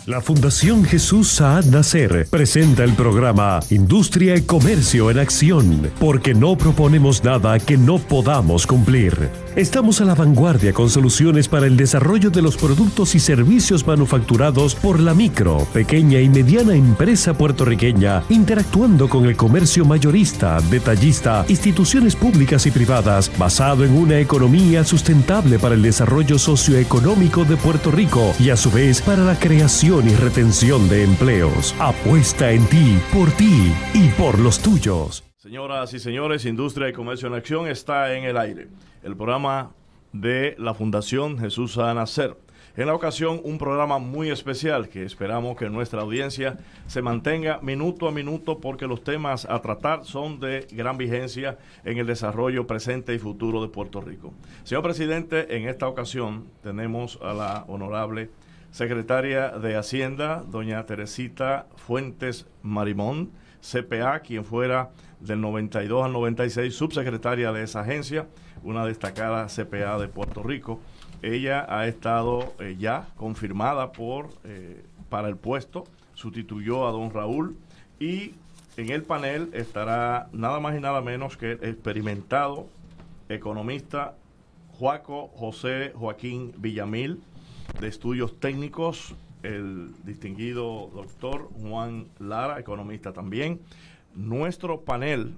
La Fundación Jesús Saad Nasser presenta el programa Industria y Comercio en Acción, porque no proponemos nada que no podamos cumplir. Estamos a la vanguardia con soluciones para el desarrollo de los productos y servicios manufacturados por la micro, pequeña y mediana empresa puertorriqueña, interactuando con el comercio mayorista, detallista, instituciones públicas y privadas, basado en una economía sustentable para el desarrollo socioeconómico de Puerto Rico y a su vez para la creación y retención de empleos. Apuesta en ti y por los tuyos. Señoras y señores, Industria y Comercio en Acción está en el aire. El programa de la Fundación Jesús Saad Nasser. En la ocasión, un programa muy especial que esperamos que nuestra audiencia se mantenga minuto a minuto, porque los temas a tratar son de gran vigencia en el desarrollo presente y futuro de Puerto Rico. Señor presidente, en esta ocasión tenemos a la honorable secretaria de Hacienda, doña Teresita Fuentes Marimón, CPA, quien fuera del 92 al 96 subsecretaria de esa agencia, una destacada CPA de Puerto Rico. Ella ha estado ya confirmada para el puesto, sustituyó a don Raúl, y en el panel estará nada más y nada menos que el experimentado economista Juaco José Joaquín Villamil, de Estudios Técnicos, el distinguido doctor Juan Lara, economista también. Nuestro panel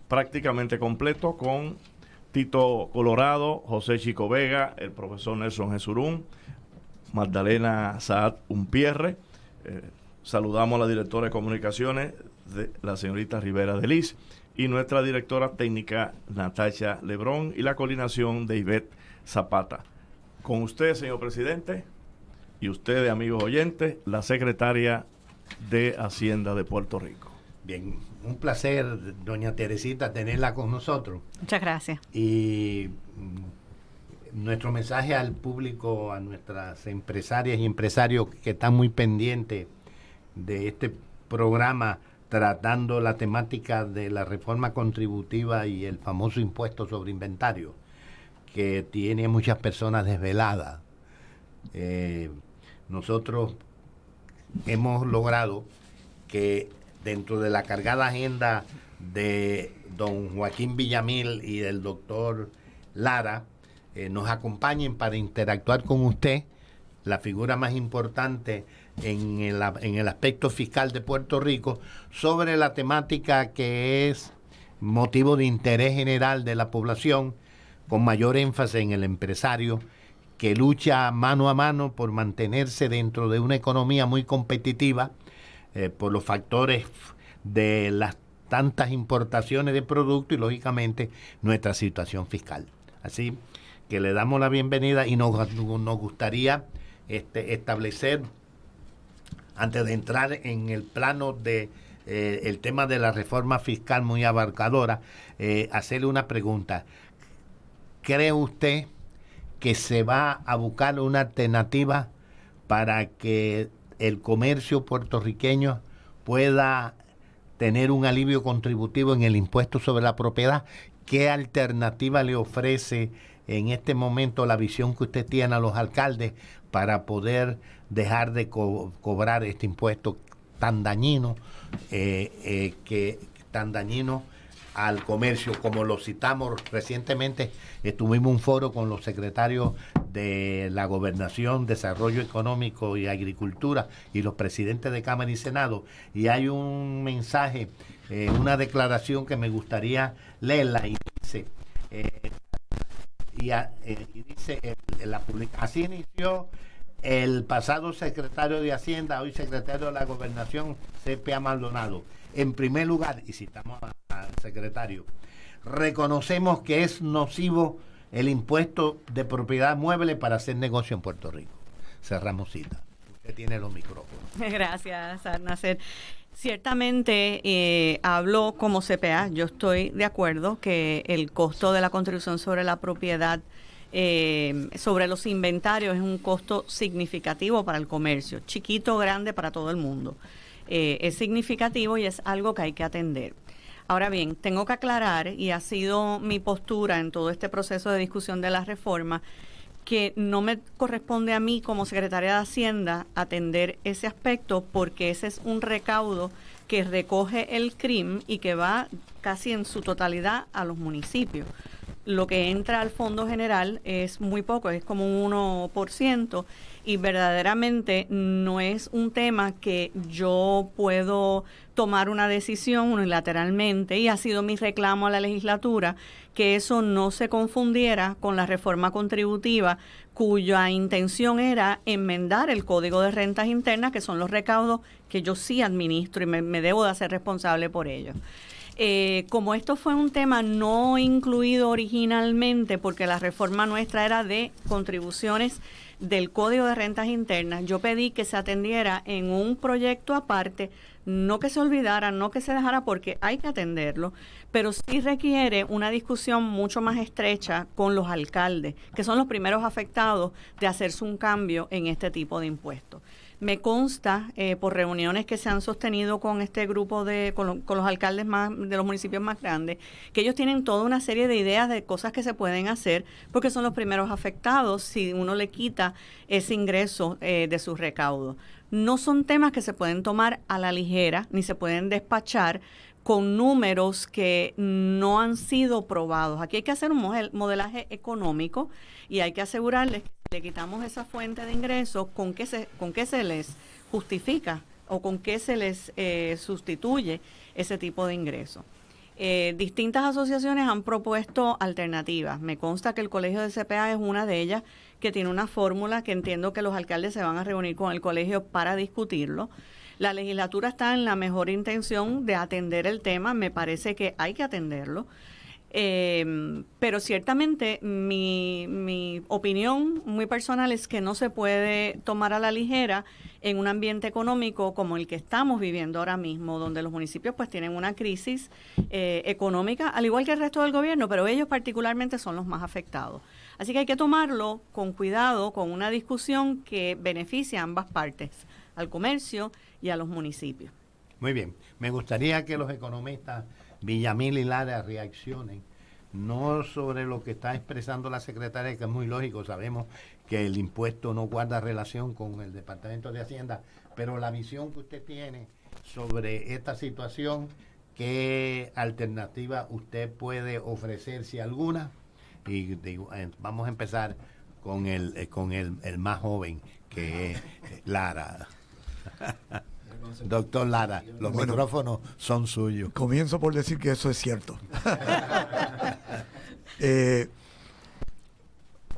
prácticamente completo con Tito Colorado, José Chico Vega, el profesor Nelson Jesurún, Magdalena Saad Umpierre. Saludamos a la directora de comunicaciones, la señorita Rivera de Liz, y nuestra directora técnica Natasha Lebrón, y la coordinación de Ivette Zapata. Con usted, señor presidente, y ustedes, amigos oyentes, la secretaria de Hacienda de Puerto Rico. Bien, un placer, doña Teresita, tenerla con nosotros. Muchas gracias. Y nuestro mensaje al público, a nuestras empresarias y empresarios que están muy pendientes de este programa tratando la temática de la reforma contributiva y el famoso impuesto sobre inventario, que tiene a muchas personas desveladas. Nosotros hemos logrado que dentro de la cargada agenda de don Joaquín Villamil y del doctor Lara, nos acompañen para interactuar con usted, la figura más importante en el aspecto fiscal de Puerto Rico, sobre la temática que es motivo de interés general de la población, con mayor énfasis en el empresario, que lucha mano a mano por mantenerse dentro de una economía muy competitiva, por los factores de las tantas importaciones de productos y, lógicamente, nuestra situación fiscal. Así que le damos la bienvenida y nos gustaría establecer, antes de entrar en el plano de el tema de la reforma fiscal muy abarcadora, hacerle una pregunta. ¿Cree usted que se va a buscar una alternativa para que el comercio puertorriqueño pueda tener un alivio contributivo en el impuesto sobre la propiedad? ¿Qué alternativa le ofrece en este momento la visión que usted tiene a los alcaldes para poder dejar de cobrar este impuesto tan dañino, tan dañino al comercio? Como lo citamos recientemente, tuvimos un foro con los secretarios de la Gobernación, Desarrollo Económico y Agricultura y los presidentes de Cámara y Senado, y hay un mensaje, una declaración que me gustaría leerla, y dice, así inició el pasado secretario de Hacienda, hoy secretario de la Gobernación, C.P.A. Maldonado. En primer lugar, y citamos al secretario, reconocemos que es nocivo el impuesto de propiedad mueble para hacer negocio en Puerto Rico. Cerramos cita. Usted tiene los micrófonos. Gracias, Nasser. Ciertamente hablo como CPA. Yo estoy de acuerdo que el costo de la contribución sobre la propiedad, sobre los inventarios, es un costo significativo para el comercio, chiquito o grande, para todo el mundo. Es significativo y es algo que hay que atender. Ahora bien, tengo que aclarar, y ha sido mi postura en todo este proceso de discusión de la reforma, que no me corresponde a mí como secretaria de Hacienda atender ese aspecto, porque ese es un recaudo que recoge el CRIM y que va casi en su totalidad a los municipios. Lo que entra al Fondo General es muy poco, es como un 1%, y verdaderamente no es un tema que yo puedo tomar una decisión unilateralmente, y ha sido mi reclamo a la legislatura que eso no se confundiera con la reforma contributiva, cuya intención era enmendar el Código de Rentas Internas, que son los recaudos que yo sí administro y me debo de hacer responsable por ellos. Como esto fue un tema no incluido originalmente, porque la reforma nuestra era de contribuciones del Código de Rentas Internas, yo pedí que se atendiera en un proyecto aparte, no que se olvidara, no que se dejara, porque hay que atenderlo, pero sí requiere una discusión mucho más estrecha con los alcaldes, que son los primeros afectados de hacerse un cambio en este tipo de impuestos. Me consta por reuniones que se han sostenido con este grupo con los alcaldes de los municipios más grandes, que ellos tienen toda una serie de ideas de cosas que se pueden hacer, porque son los primeros afectados si uno le quita ese ingreso de sus recaudos. No son temas que se pueden tomar a la ligera, ni se pueden despachar con números que no han sido probados. Aquí hay que hacer un modelaje económico y hay que asegurarles que le quitamos esa fuente de ingresos, ¿con qué se les justifica o con qué se les sustituye ese tipo de ingresos? Distintas asociaciones han propuesto alternativas. Me consta que el Colegio de CPA es una de ellas, que tiene una fórmula que entiendo que los alcaldes se van a reunir con el colegio para discutirlo. La legislatura está en la mejor intención de atender el tema, me parece que hay que atenderlo. Pero ciertamente mi opinión muy personal es que no se puede tomar a la ligera en un ambiente económico como el que estamos viviendo ahora mismo, donde los municipios pues tienen una crisis económica, al igual que el resto del gobierno, pero ellos particularmente son los más afectados. Así que hay que tomarlo con cuidado, con una discusión que beneficie a ambas partes, al comercio y a los municipios. Muy bien, me gustaría que los economistas Villamil y Lara reaccionen, no sobre lo que está expresando la secretaria, que es muy lógico, sabemos que el impuesto no guarda relación con el Departamento de Hacienda, pero la visión que usted tiene sobre esta situación, ¿qué alternativa usted puede ofrecer, si alguna? Y vamos a empezar con el más joven, que es Lara. Doctor Lara, los micrófonos son suyos. Comienzo por decir que eso es cierto.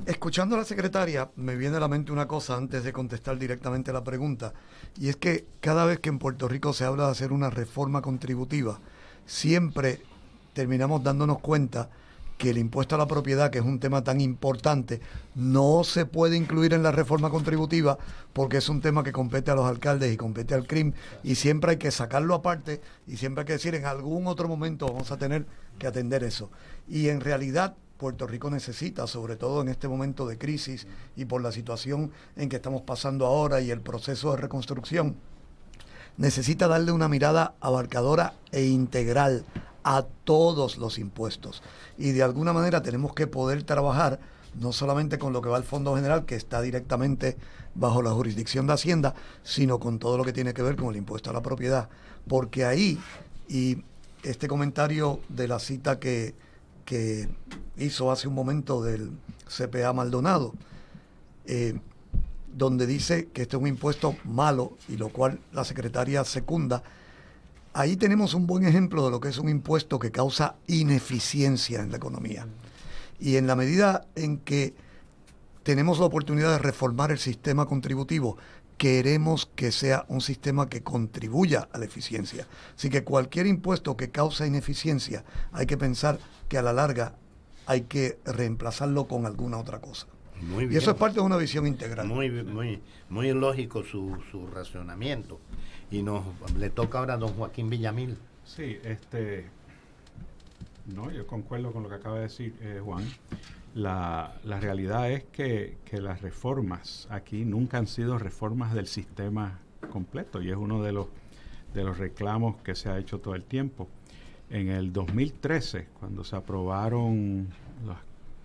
Escuchando a la secretaria, me viene a la mente una cosa antes de contestar directamente la pregunta, y es que cada vez que en Puerto Rico se habla de hacer una reforma contributiva, siempre terminamos dándonos cuenta que el impuesto a la propiedad, que es un tema tan importante, no se puede incluir en la reforma contributiva porque es un tema que compete a los alcaldes y compete al CRIM, y siempre hay que sacarlo aparte y siempre hay que decir en algún otro momento vamos a tener que atender eso. Y en realidad Puerto Rico necesita, sobre todo en este momento de crisis y por la situación en que estamos pasando ahora y el proceso de reconstrucción, necesita darle una mirada abarcadora e integral a todos los impuestos, y de alguna manera tenemos que poder trabajar no solamente con lo que va al Fondo General, que está directamente bajo la jurisdicción de Hacienda, sino con todo lo que tiene que ver con el impuesto a la propiedad, porque ahí, y este comentario de la cita que hizo hace un momento del CPA Maldonado, donde dice que este es un impuesto malo, y lo cual la secretaria secunda, ahí tenemos un buen ejemplo de lo que es un impuesto que causa ineficiencia en la economía. Y en la medida en que tenemos la oportunidad de reformar el sistema contributivo, queremos que sea un sistema que contribuya a la eficiencia. Así que cualquier impuesto que causa ineficiencia, hay que pensar que a la larga hay que reemplazarlo con alguna otra cosa. Muy bien. Y eso es parte de una visión integral. Muy lógico su razonamiento. Y le toca ahora a don Joaquín Villamil. Sí, yo concuerdo con lo que acaba de decir Juan. La realidad es que las reformas aquí nunca han sido reformas del sistema completo, y es uno de los reclamos que se ha hecho todo el tiempo. En el 2013, cuando se aprobaron las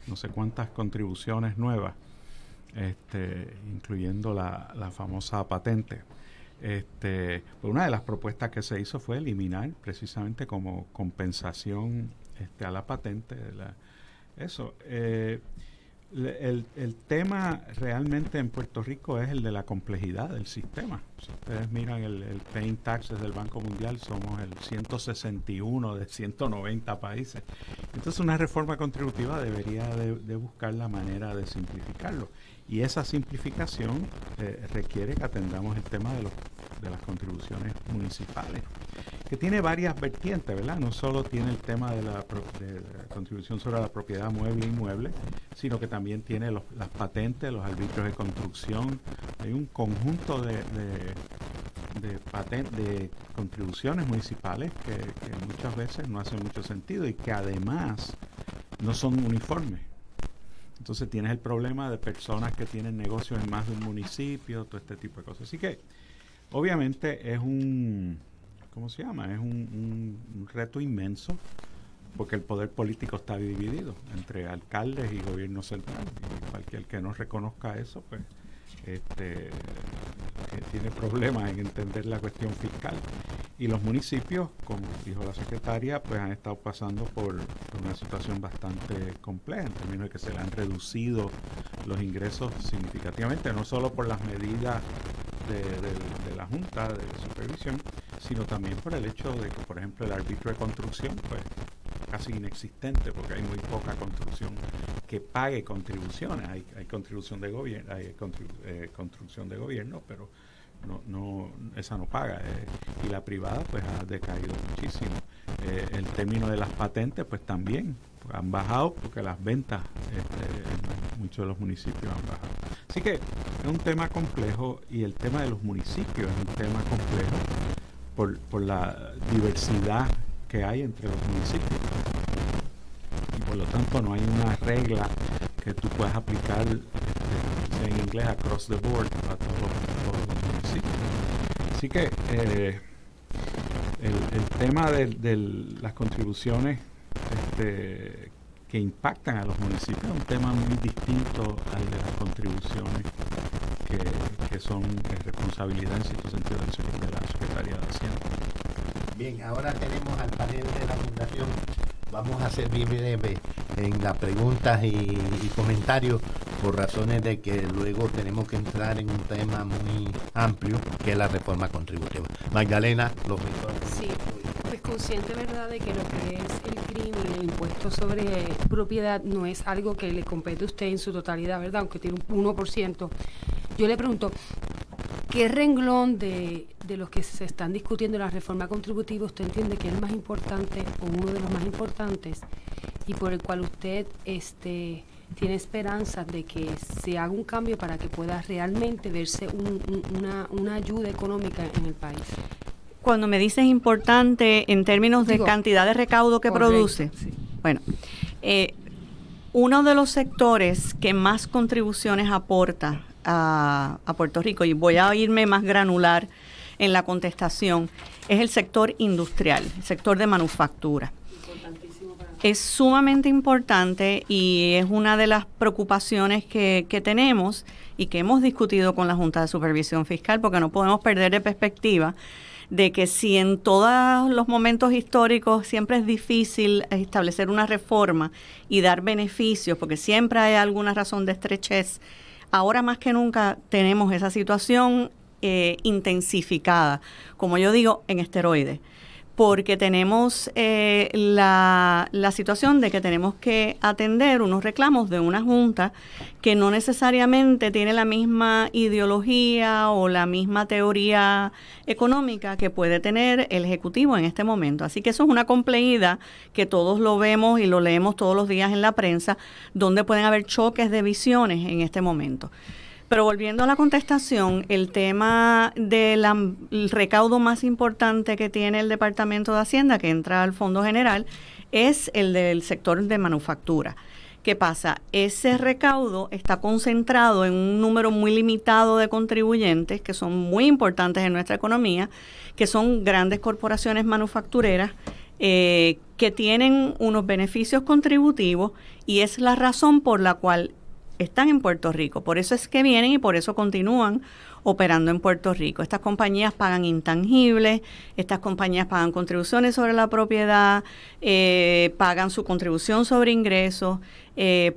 no sé cuántas contribuciones nuevas, incluyendo la famosa patente. Pues una de las propuestas que se hizo fue eliminar precisamente como compensación a la patente eso. El tema realmente en Puerto Rico es el de la complejidad del sistema. Si ustedes miran el Paying Taxes del Banco Mundial, somos el 161 de 190 países. Entonces una reforma contributiva debería de buscar la manera de simplificarlo. Y esa simplificación requiere que atendamos el tema de las contribuciones municipales, que tiene varias vertientes, ¿verdad? No solo tiene el tema de la contribución sobre la propiedad mueble e inmueble, sino que también tiene las patentes, los arbitrios de construcción. Hay un conjunto de contribuciones municipales que muchas veces no hacen mucho sentido y que además no son uniformes. Entonces tienes el problema de personas que tienen negocios en más de un municipio, todo este tipo de cosas. Así que obviamente es un reto inmenso, porque el poder político está dividido entre alcaldes y gobierno central, y cualquier que no reconozca eso, pues que tiene problemas en entender la cuestión fiscal. Y los municipios, como dijo la secretaria, pues han estado pasando por una situación bastante compleja en términos de que se le han reducido los ingresos significativamente, no solo por las medidas de la Junta de Supervisión, sino también por el hecho de que, por ejemplo, el arbitrio de construcción, pues casi inexistente, porque hay muy poca construcción que pague contribuciones. Hay contribución de gobierno, construcción de gobierno, pero esa no paga, y la privada pues ha decaído muchísimo. El término de las patentes pues también han bajado, porque las ventas en muchos de los municipios han bajado. Así que es un tema complejo, y el tema de los municipios es un tema complejo por la diversidad que hay entre los municipios, y por lo tanto no hay una regla que tú puedas aplicar en inglés across the board a todos los municipios. Así que el tema de las contribuciones que impactan a los municipios es un tema muy distinto al de las contribuciones que son responsabilidad en cierto sentido de la Secretaría de Hacienda. Bien, ahora tenemos al panel de la Fundación. Vamos a ser bien breve en las preguntas y comentarios, por razones de que luego tenemos que entrar en un tema muy amplio, que es la reforma contributiva. Magdalena, los rectores. Sí, pues consciente, ¿verdad?, de que lo que es el crimen, el impuesto sobre propiedad, no es algo que le compete a usted en su totalidad, ¿verdad?, aunque tiene un 1%. Yo le pregunto, ¿qué renglón de los que se están discutiendo en la reforma contributiva usted entiende que es el más importante, o uno de los más importantes, y por el cual usted tiene esperanzas de que se haga un cambio para que pueda realmente verse una ayuda económica en el país? Cuando me dices importante en términos de cantidad de recaudo que produce, sí. Bueno, uno de los sectores que más contribuciones aporta a Puerto Rico, y voy a irme más granular en la contestación, es el sector industrial, el sector de manufactura. Es sumamente importante, y es una de las preocupaciones que tenemos y que hemos discutido con la Junta de Supervisión Fiscal, porque no podemos perder de perspectiva de que si en todos los momentos históricos siempre es difícil establecer una reforma y dar beneficios, porque siempre hay alguna razón de estrechez, ahora más que nunca tenemos esa situación intensificada, como yo digo, en esteroides, porque tenemos la situación de que tenemos que atender unos reclamos de una junta que no necesariamente tiene la misma ideología o la misma teoría económica que puede tener el Ejecutivo en este momento. Así que eso es una complejidad que todos lo vemos y lo leemos todos los días en la prensa, donde pueden haber choques de visiones en este momento. Pero volviendo a la contestación, el tema del recaudo más importante que tiene el Departamento de Hacienda, que entra al Fondo General, es el del sector de manufactura. ¿Qué pasa? Ese recaudo está concentrado en un número muy limitado de contribuyentes que son muy importantes en nuestra economía, que son grandes corporaciones manufactureras que tienen unos beneficios contributivos, y es la razón por la cual están en Puerto Rico. Por eso es que vienen y por eso continúan operando en Puerto Rico. Estas compañías pagan intangibles, estas compañías pagan contribuciones sobre la propiedad, pagan su contribución sobre ingresos,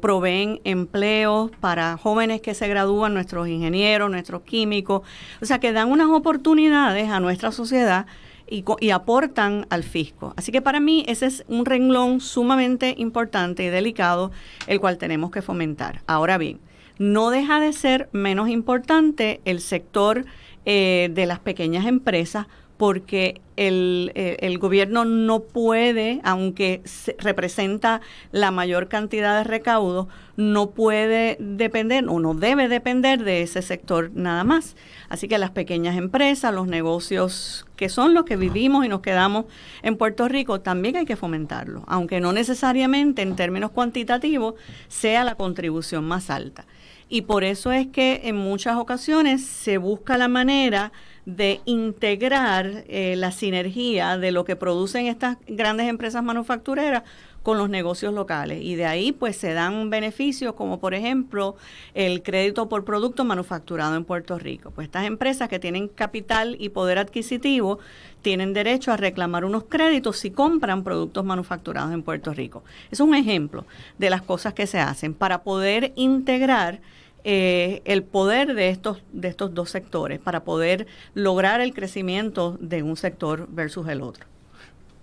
proveen empleos para jóvenes que se gradúan, nuestros ingenieros, nuestros químicos, o sea que dan unas oportunidades a nuestra sociedad y aportan al fisco. Así que para mí ese es un renglón sumamente importante y delicado, el cual tenemos que fomentar. Ahora bien, no deja de ser menos importante el sector de las pequeñas empresas, porque el gobierno no puede, aunque representa la mayor cantidad de recaudos, no puede depender o no debe depender de ese sector nada más. Así que las pequeñas empresas, los negocios que son los que vivimos y nos quedamos en Puerto Rico, también hay que fomentarlo, aunque no necesariamente en términos cuantitativos sea la contribución más alta. Y por eso es que en muchas ocasiones se busca la manera de integrar la sinergia de lo que producen estas grandes empresas manufactureras con los negocios locales. Y de ahí pues se dan beneficios como por ejemplo el crédito por producto manufacturado en Puerto Rico. Pues estas empresas que tienen capital y poder adquisitivo tienen derecho a reclamar unos créditos si compran productos manufacturados en Puerto Rico. Es un ejemplo de las cosas que se hacen para poder integrar el poder de estos dos sectores, para poder lograr el crecimiento de un sector versus el otro.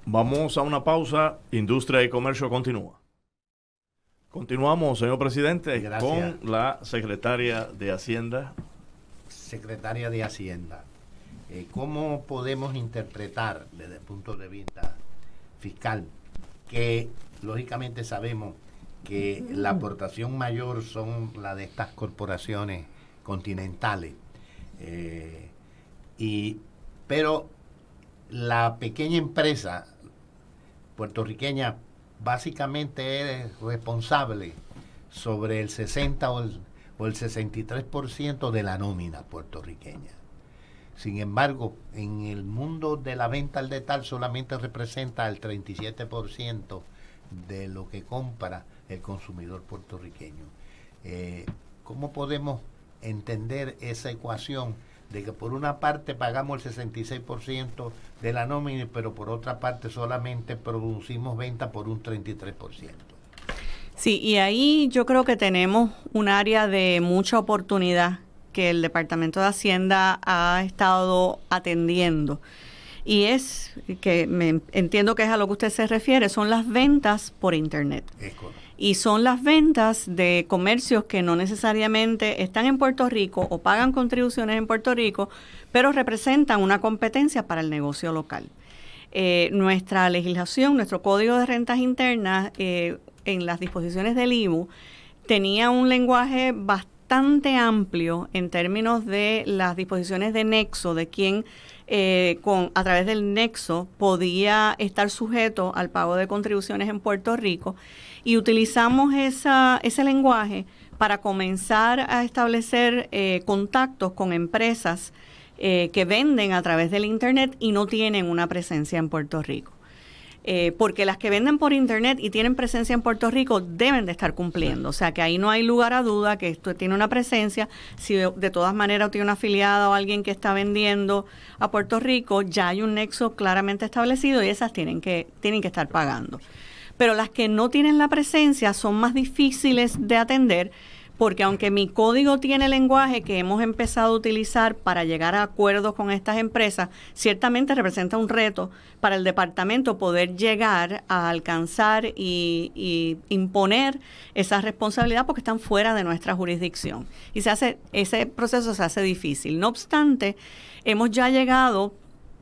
Vamos a una pausa. Industria y Comercio continúa. Continuamos, señor presidente. Gracias. Con la secretaria de Hacienda. Secretaria de Hacienda, ¿cómo podemos interpretar desde el punto de vista fiscal que lógicamente sabemos que la aportación mayor son la de estas corporaciones continentales, pero la pequeña empresa puertorriqueña básicamente es responsable sobre el 60 o el 63% de la nómina puertorriqueña? Sin embargo, en el mundo de la venta al detalle solamente representa el 37% de lo que compra el consumidor puertorriqueño. ¿Cómo podemos entender esa ecuación de que por una parte pagamos el 66% de la nómina, pero por otra parte solamente producimos venta por un 33%? Sí, y ahí yo creo que tenemos un área de mucha oportunidad que el Departamento de Hacienda ha estado atendiendo. Y es que entiendo que es a lo que usted se refiere, son las ventas por Internet. Es correcto. Y son las ventas de comercios que no necesariamente están en Puerto Rico o pagan contribuciones en Puerto Rico, pero representan una competencia para el negocio local. Nuestra legislación, nuestro Código de Rentas Internas, en las disposiciones del IVU, tenía un lenguaje bastante amplio en términos de las disposiciones de nexo, de quién a través del nexo podía estar sujeto al pago de contribuciones en Puerto Rico, y utilizamos ese lenguaje para comenzar a establecer contactos con empresas que venden a través del Internet y no tienen una presencia en Puerto Rico. Porque las que venden por Internet y tienen presencia en Puerto Rico deben de estar cumpliendo. O sea, que ahí no hay lugar a duda que esto tiene una presencia. Si de todas maneras tiene una afiliada o alguien que está vendiendo a Puerto Rico, ya hay un nexo claramente establecido y esas tienen que estar pagando. Pero las que no tienen la presencia son más difíciles de atender, porque aunque mi código tiene lenguaje que hemos empezado a utilizar para llegar a acuerdos con estas empresas, ciertamente representa un reto para el departamento poder llegar a alcanzar y imponer esa responsabilidad, porque están fuera de nuestra jurisdicción. Y ese proceso se hace difícil. No obstante, hemos ya llegado,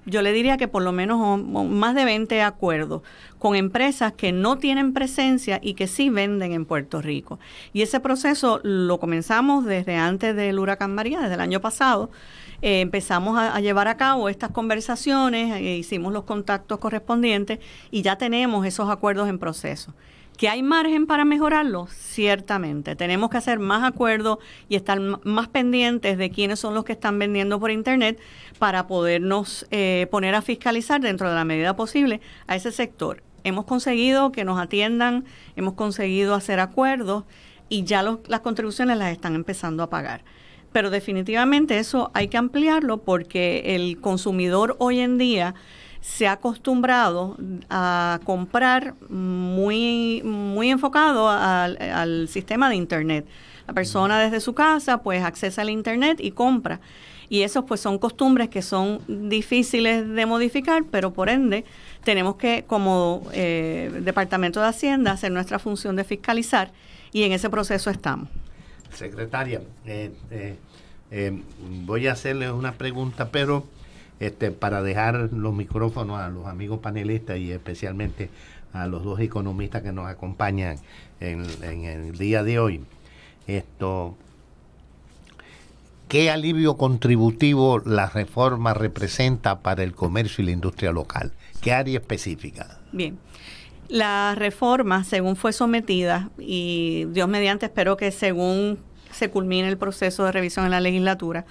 yo le diría que por lo menos más de 20 acuerdos con empresas que no tienen presencia y que sí venden en Puerto Rico. Y ese proceso lo comenzamos desde antes del huracán María, desde el año pasado. Empezamos a llevar a cabo estas conversaciones, hicimos los contactos correspondientes y ya tenemos esos acuerdos en proceso. ¿Que hay margen para mejorarlo? Ciertamente. Tenemos que hacer más acuerdos y estar más pendientes de quiénes son los que están vendiendo por Internet para podernos poner a fiscalizar dentro de la medida posible a ese sector. Hemos conseguido que nos atiendan, hemos conseguido hacer acuerdos y ya las contribuciones las están empezando a pagar. Pero definitivamente eso hay que ampliarlo porque el consumidor hoy en día se ha acostumbrado a comprar muy enfocado al sistema de Internet. La persona desde su casa pues accesa al Internet y compra. Y esos pues son costumbres que son difíciles de modificar, pero por ende tenemos que como Departamento de Hacienda hacer nuestra función de fiscalizar y en ese proceso estamos. Secretaria, voy a hacerle una pregunta, pero para dejar los micrófonos a los amigos panelistas y especialmente a los dos economistas que nos acompañan en el día de hoy. ¿Qué alivio contributivo la reforma representa para el comercio y la industria local? ¿Qué área específica? Bien, la reforma, según fue sometida, y Dios mediante espero que según se culmine el proceso de revisión en la legislatura,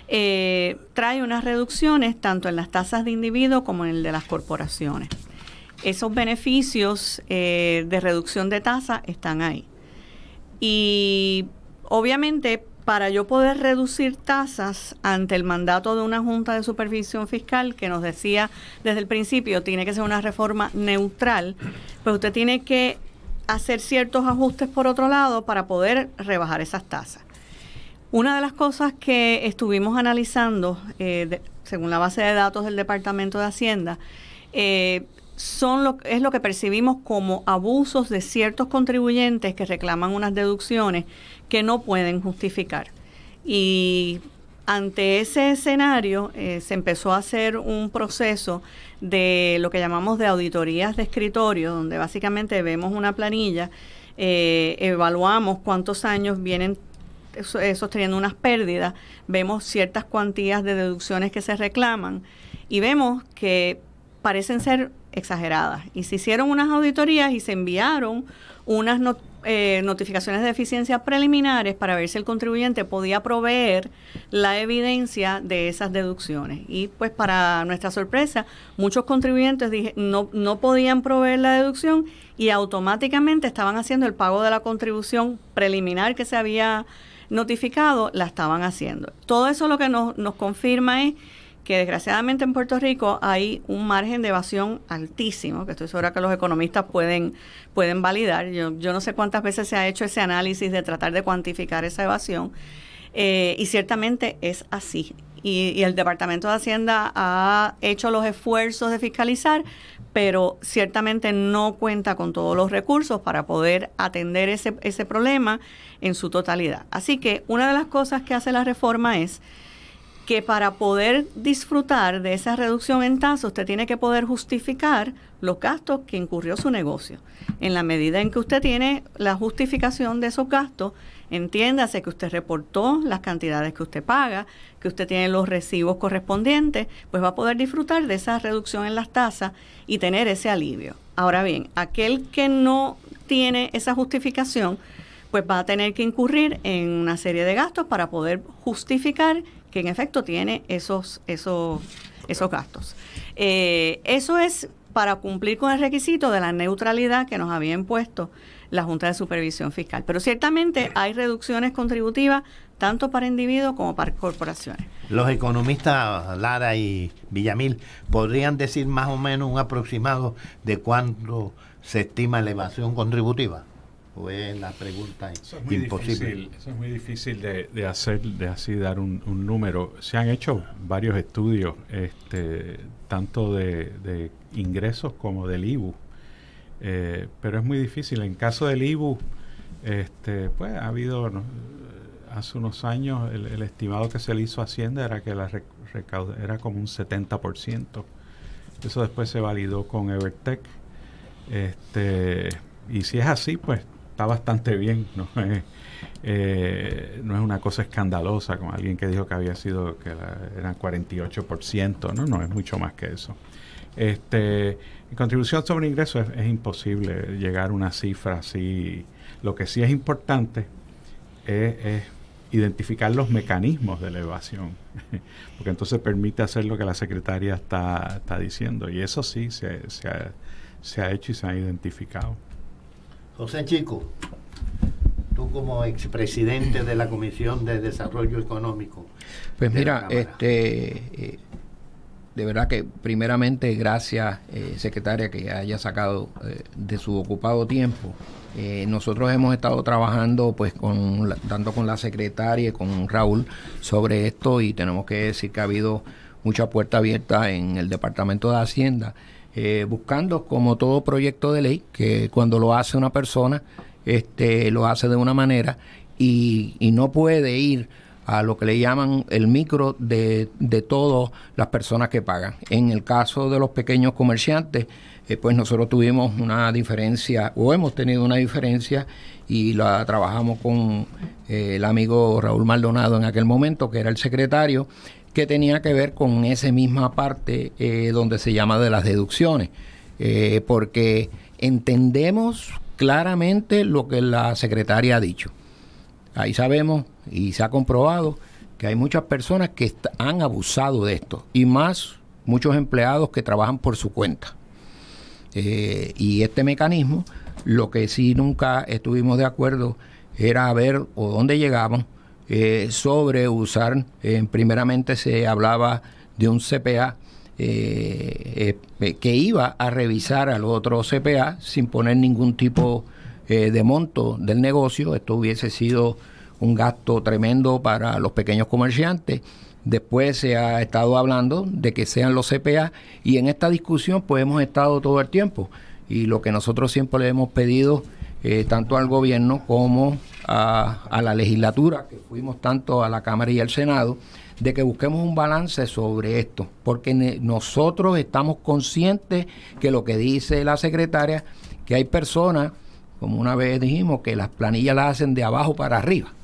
trae unas reducciones tanto en las tasas de individuos como en el de las corporaciones. Esos beneficios de reducción de tasa están ahí. Y obviamente para yo poder reducir tasas ante el mandato de una Junta de Supervisión Fiscal que nos decía desde el principio tiene que ser una reforma neutral, pues usted tiene que hacer ciertos ajustes por otro lado para poder rebajar esas tasas. Una de las cosas que estuvimos analizando, según la base de datos del Departamento de Hacienda, es lo que percibimos como abusos de ciertos contribuyentes que reclaman unas deducciones que no pueden justificar. Y ante ese escenario se empezó a hacer un proceso de lo que llamamos de auditorías de escritorio, donde básicamente vemos una planilla, evaluamos cuántos años vienen sosteniendo unas pérdidas, vemos ciertas cuantías de deducciones que se reclaman y vemos que parecen ser exageradas. Y se hicieron unas auditorías y se enviaron unas notificaciones de eficiencia preliminares para ver si el contribuyente podía proveer la evidencia de esas deducciones. Y pues para nuestra sorpresa, muchos contribuyentes no podían proveer la deducción y automáticamente estaban haciendo el pago de la contribución preliminar que se había notificado, la estaban haciendo. Todo eso lo que nos confirma es que desgraciadamente en Puerto Rico hay un margen de evasión altísimo, que estoy segura que los economistas pueden validar. Yo no sé cuántas veces se ha hecho ese análisis de tratar de cuantificar esa evasión, y ciertamente es así. Y el Departamento de Hacienda ha hecho los esfuerzos de fiscalizar, pero ciertamente no cuenta con todos los recursos para poder atender ese problema en su totalidad. Así que una de las cosas que hace la reforma es que para poder disfrutar de esa reducción en tasa, usted tiene que poder justificar los gastos que incurrió su negocio. En la medida en que usted tiene la justificación de esos gastos, entiéndase que usted reportó las cantidades que usted paga, que usted tiene los recibos correspondientes, pues va a poder disfrutar de esa reducción en las tasas y tener ese alivio. Ahora bien, aquel que no tiene esa justificación, pues va a tener que incurrir en una serie de gastos para poder justificar que en efecto tiene esos gastos. Eso es para cumplir con el requisito de la neutralidad que nos había impuesto la Junta de Supervisión Fiscal. Pero ciertamente hay reducciones contributivas tanto para individuos como para corporaciones. Los economistas Lara y Villamil podrían decir más o menos un aproximado de cuánto se estima la evasión contributiva. Pues la pregunta es imposible. Eso es muy difícil de hacer, de así dar un número. Se han hecho varios estudios, tanto de ingresos como del IBU, pero es muy difícil. En caso del IBU, pues ha habido, hace unos años, el estimado que se le hizo a Hacienda era que la recaudación era como un 70%. Eso después se validó con Evertech. Y si es así, pues está bastante bien, no es una cosa escandalosa como alguien que dijo que había sido que eran 48%, no es mucho más que eso. En contribución sobre ingresos es imposible llegar a una cifra así. Lo que sí es importante es identificar los mecanismos de la evasión, porque entonces permite hacer lo que la secretaria está diciendo, y eso sí se ha hecho y se ha identificado. José Chico, tú tú como expresidente de la Comisión de Desarrollo Económico. Pues mira, de verdad que primeramente gracias, secretaria, que haya sacado de su ocupado tiempo. Nosotros hemos estado trabajando pues tanto con la secretaria y con Raúl sobre esto, y tenemos que decir que ha habido mucha puerta abierta en el Departamento de Hacienda, buscando, como todo proyecto de ley, que cuando lo hace una persona, lo hace de una manera y no puede ir a lo que le llaman el micro de todas las personas que pagan. En el caso de los pequeños comerciantes, pues nosotros tuvimos una diferencia, o hemos tenido una diferencia, y la trabajamos con el amigo Raúl Maldonado en aquel momento, que era el secretario, que tenía que ver con esa misma parte donde se llama de las deducciones, porque entendemos claramente lo que la secretaria ha dicho. Ahí sabemos y se ha comprobado que hay muchas personas que han abusado de esto, y más muchos empleados que trabajan por su cuenta. Y este mecanismo, lo que sí nunca estuvimos de acuerdo era ver o dónde llegamos sobre usar, primeramente se hablaba de un CPA que iba a revisar al otro CPA sin poner ningún tipo de monto del negocio. Esto hubiese sido un gasto tremendo para los pequeños comerciantes. Después se ha estado hablando de que sean los CPA, y en esta discusión pues hemos estado todo el tiempo, y lo que nosotros siempre le hemos pedido tanto al gobierno como a la legislatura, que fuimos tanto a la Cámara y al Senado, de que busquemos un balance sobre esto, porque nosotros estamos conscientes que lo que dice la secretaria, que hay personas, como una vez dijimos, que las planillas las hacen de abajo para arriba,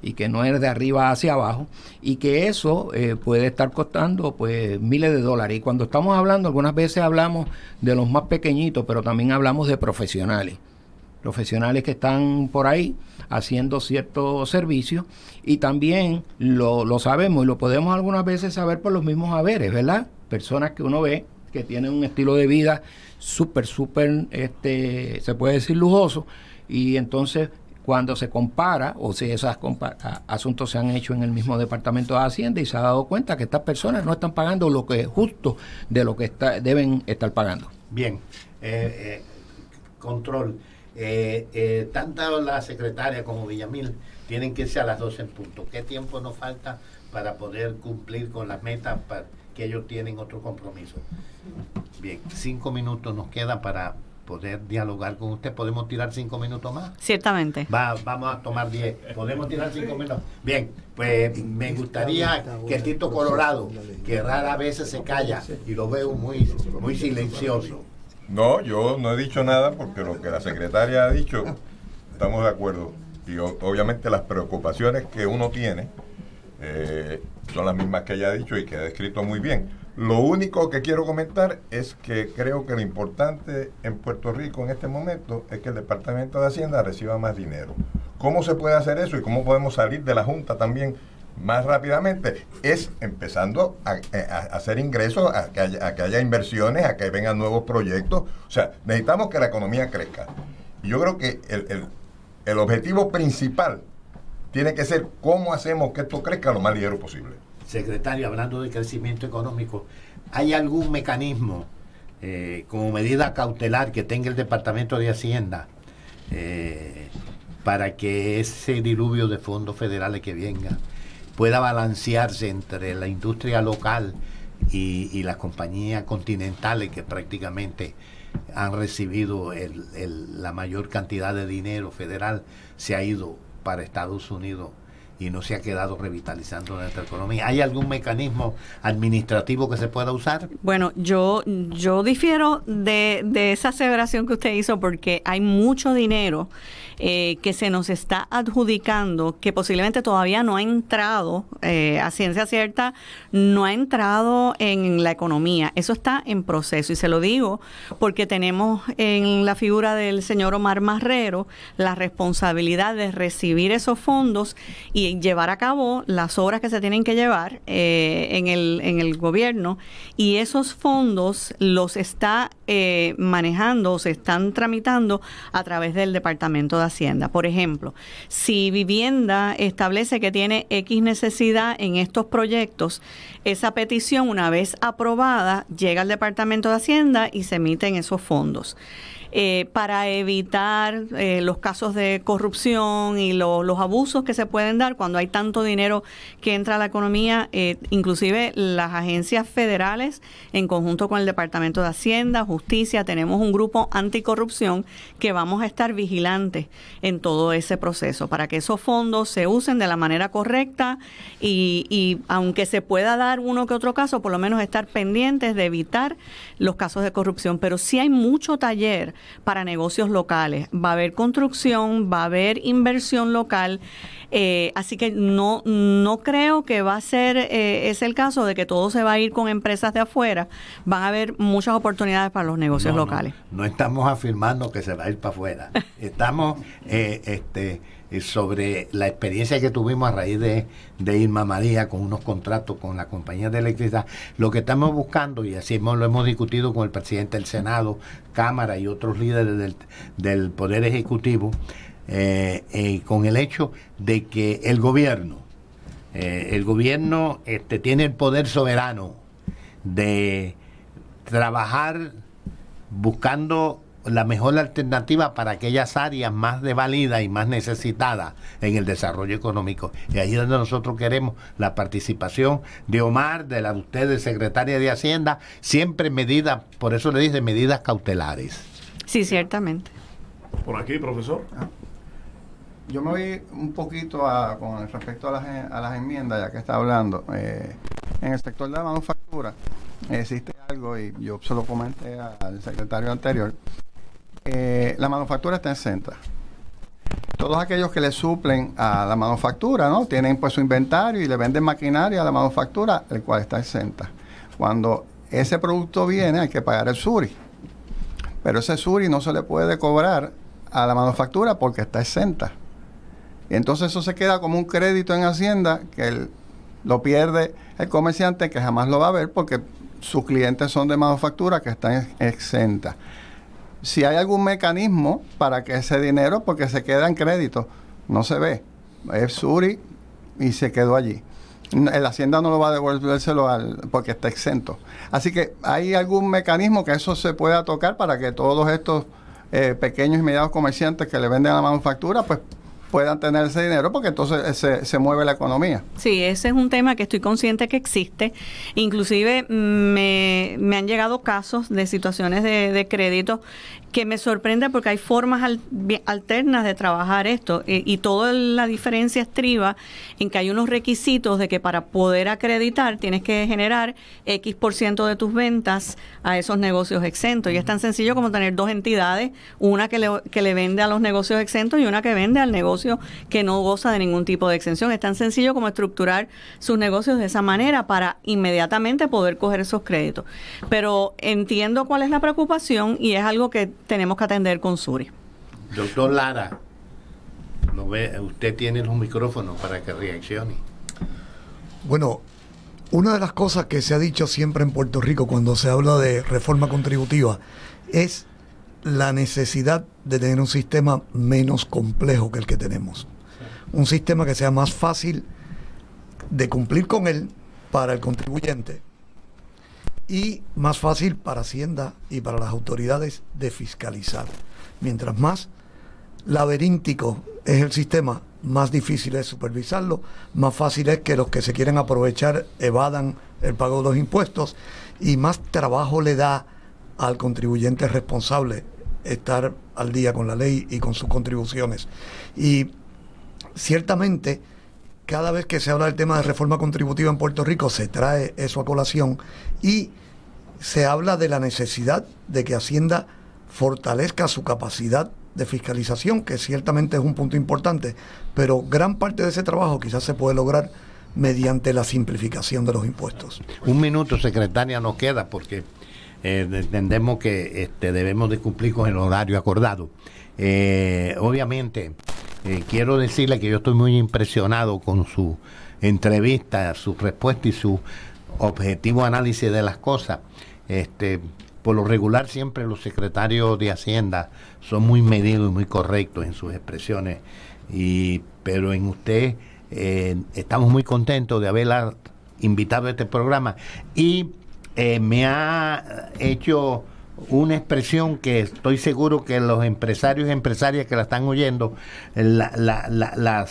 y que no es de arriba hacia abajo, y que eso puede estar costando pues miles de dólares. Y cuando estamos hablando, algunas veces hablamos de los más pequeñitos, pero también hablamos de profesionales que están por ahí haciendo ciertos servicios, y también lo sabemos y lo podemos algunas veces saber por los mismos haberes, ¿verdad? Personas que uno ve que tienen un estilo de vida súper, se puede decir lujoso, y entonces cuando se compara, o si esos asuntos se han hecho en el mismo Departamento de Hacienda, y se ha dado cuenta que estas personas no están pagando lo que es justo de lo que deben estar pagando. Bien, control. Tanto la secretaria como Villamil tienen que irse a las 12 en punto. ¿Qué tiempo nos falta para poder cumplir con las metas que ellos tienen otro compromiso? Bien, 5 minutos nos quedan para poder dialogar con usted. ¿Podemos tirar 5 minutos más? Ciertamente. Vamos a tomar 10. ¿Podemos tirar 5 minutos? Bien, pues me gustaría que Tito Colorado, que rara vez se calla y lo veo muy silencioso. No, yo no he dicho nada, porque lo que la secretaria ha dicho, estamos de acuerdo. Y obviamente las preocupaciones que uno tiene son las mismas que ella ha dicho y que ha descrito muy bien. Lo único que quiero comentar es que creo que lo importante en Puerto Rico en este momento es que el Departamento de Hacienda reciba más dinero. ¿Cómo se puede hacer eso y cómo podemos salir de la Junta también más rápidamente? Es empezando a hacer ingresos, a que haya inversiones, a que vengan nuevos proyectos. O sea, necesitamos que la economía crezca. Y yo creo que el objetivo principal tiene que ser cómo hacemos que esto crezca lo más ligero posible. Secretario, hablando de crecimiento económico, ¿hay algún mecanismo como medida cautelar que tenga el Departamento de Hacienda para que ese diluvio de fondos federales que venga pueda balancearse entre la industria local y las compañías continentales que prácticamente han recibido la mayor cantidad de dinero federal, se ha ido para Estados Unidos y no se ha quedado revitalizando nuestra economía? ¿Hay algún mecanismo administrativo que se pueda usar? Bueno, yo difiero de esa aseveración que usted hizo, porque hay mucho dinero que se nos está adjudicando, que posiblemente todavía no ha entrado, a ciencia cierta, no ha entrado en la economía. Eso está en proceso, y se lo digo porque tenemos en la figura del señor Omar Marrero la responsabilidad de recibir esos fondos y y llevar a cabo las obras que se tienen que llevar en el gobierno, y esos fondos los está manejando, se están tramitando a través del Departamento de Hacienda. Por ejemplo, si Vivienda establece que tiene X necesidad en estos proyectos, esa petición, una vez aprobada, llega al Departamento de Hacienda y se emiten esos fondos. Para evitar los casos de corrupción y los abusos que se pueden dar cuando hay tanto dinero que entra a la economía, inclusive las agencias federales, en conjunto con el Departamento de Hacienda, Justicia, tenemos un grupo anticorrupción que vamos a estar vigilantes en todo ese proceso para que esos fondos se usen de la manera correcta y aunque se pueda dar uno que otro caso, por lo menos estar pendientes de evitar los casos de corrupción. Pero sí hay mucho taller para negocios locales. Va a haber construcción, va a haber inversión local, así que no creo que va a ser es el caso de que todo se va a ir con empresas de afuera. Van a haber muchas oportunidades para los negocios locales. No estamos afirmando que se va a ir para afuera. Estamos sobre la experiencia que tuvimos a raíz de Irma María con unos contratos con la compañía de electricidad. Lo que estamos buscando, y así lo hemos discutido con el presidente del Senado, Cámara y otros líderes del Poder Ejecutivo, con el hecho de que el gobierno tiene el poder soberano de trabajar buscando la mejor alternativa para aquellas áreas más desvalidas y más necesitadas en el desarrollo económico. Y ahí es donde nosotros queremos la participación de Omar, de la de ustedes, secretaria de Hacienda, siempre medidas, por eso le dije medidas cautelares. Sí, ciertamente. Por aquí, profesor. Yo me voy un poquito con respecto a las enmiendas, ya que está hablando. En el sector de la manufactura existe algo, y yo se lo comenté al secretario anterior. La manufactura está exenta. Todos aquellos que le suplen a la manufactura, ¿no?, tienen pues su inventario y le venden maquinaria a la manufactura, el cual está exenta. Cuando ese producto viene, hay que pagar el SURI. Pero ese SURI no se le puede cobrar a la manufactura porque está exenta. Y entonces eso se queda como un crédito en Hacienda que lo pierde el comerciante, que jamás lo va a ver porque sus clientes son de manufactura que están exentas. Si hay algún mecanismo para que ese dinero, porque se queda en crédito, no se ve, es SURI y se quedó allí. La Hacienda no lo va a devolvérselo porque está exento. Así que hay algún mecanismo que eso se pueda tocar para que todos estos pequeños y medianos comerciantes que le venden a la manufactura, pues puedan tener ese dinero, porque entonces se mueve la economía. Sí, ese es un tema que estoy consciente que existe. Inclusive me han llegado casos de situaciones de crédito que me sorprende porque hay formas alternas de trabajar esto y toda la diferencia estriba en que hay unos requisitos de que para poder acreditar tienes que generar X% de tus ventas a esos negocios exentos, y es tan sencillo como tener dos entidades, una que le vende a los negocios exentos y una que vende al negocio que no goza de ningún tipo de exención. Es tan sencillo como estructurar sus negocios de esa manera para inmediatamente poder coger esos créditos. Pero entiendo cuál es la preocupación y es algo que tenemos que atender con SURI. Doctor Lara, usted tiene los micrófonos para que reaccione. Bueno, una de las cosas que se ha dicho siempre en Puerto Rico cuando se habla de reforma contributiva es la necesidad de tener un sistema menos complejo que el que tenemos. Un sistema que sea más fácil de cumplir con él para el contribuyente y más fácil para Hacienda y para las autoridades de fiscalizar. Mientras más laberíntico es el sistema, más difícil es supervisarlo, más fácil es que los que se quieren aprovechar evadan el pago de los impuestos y más trabajo le da al contribuyente responsable estar al día con la ley y con sus contribuciones. Y ciertamente cada vez que se habla del tema de reforma contributiva en Puerto Rico se trae eso a colación y se habla de la necesidad de que Hacienda fortalezca su capacidad de fiscalización, que ciertamente es un punto importante, pero gran parte de ese trabajo quizás se puede lograr mediante la simplificación de los impuestos. Un minuto, secretaria, nos queda porque entendemos que debemos de cumplir con el horario acordado. Obviamente quiero decirle que yo estoy muy impresionado con su entrevista, su respuesta y su objetivo análisis de las cosas. Por lo regular siempre los secretarios de Hacienda son muy medidos y muy correctos en sus expresiones, pero en usted estamos muy contentos de haberla invitado a este programa, y me ha hecho una expresión que estoy seguro que los empresarios y empresarias que la están oyendo la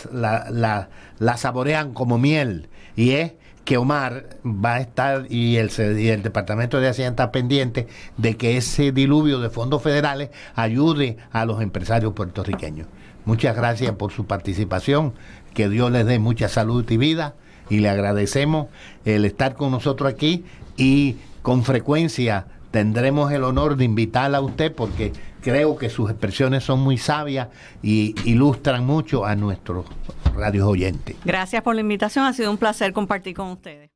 saborean como miel, y es que Omar va a estar y el Departamento de Hacienda está pendiente de que ese diluvio de fondos federales ayude a los empresarios puertorriqueños. Muchas gracias por su participación, que Dios les dé mucha salud y vida, y le agradecemos el estar con nosotros aquí, y con frecuencia tendremos el honor de invitarla a usted, porque creo que sus expresiones son muy sabias y ilustran mucho a nuestros radios oyentes. Gracias por la invitación, ha sido un placer compartir con ustedes.